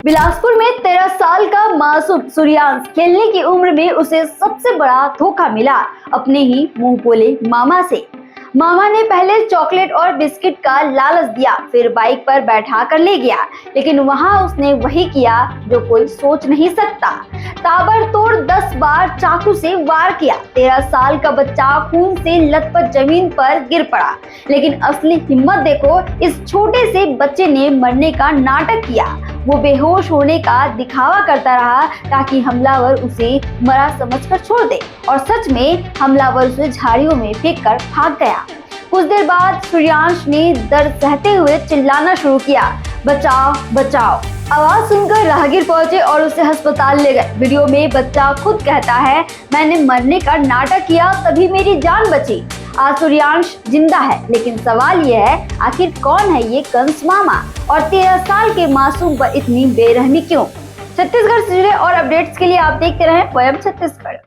बिलासपुर में 13 साल का मासूम सूर्यांश खेलने की उम्र में उसे सबसे बड़ा धोखा मिला अपने ही मुंह बोले मामा से। मामा ने पहले चॉकलेट और बिस्किट का लालच दिया, फिर बाइक पर बैठा कर ले गया, लेकिन वहां उसने वही किया जो कोई सोच नहीं सकता। ताबड़तोड़ 10 बार चाकू से वार किया। 13 साल का बच्चा खून से लथपथ जमीन पर गिर पड़ा, लेकिन असली हिम्मत देखो, इस छोटे से बच्चे ने मरने का नाटक किया। वो बेहोश होने का दिखावा करता रहा ताकि हमलावर उसे मरा समझकर छोड़ दे, और सच में हमलावर उसे झाड़ियों में फेंक कर भाग गया। कुछ देर बाद सूर्यांश ने दर्द सहते हुए चिल्लाना शुरू किया, बचाओ बचाओ। आवाज सुनकर राहगीर पहुंचे और उसे अस्पताल ले गए। वीडियो में बच्चा खुद कहता है, मैंने मरने का नाटक किया तभी मेरी जान बची। आज सूर्यांश जिंदा है, लेकिन सवाल यह है, आखिर कौन है ये कंस मामा और 13 साल के मासूम पर इतनी बेरहमी क्यों? छत्तीसगढ़ से जुड़े और अपडेट्स के लिए आप देखते रहें वयम छत्तीसगढ़।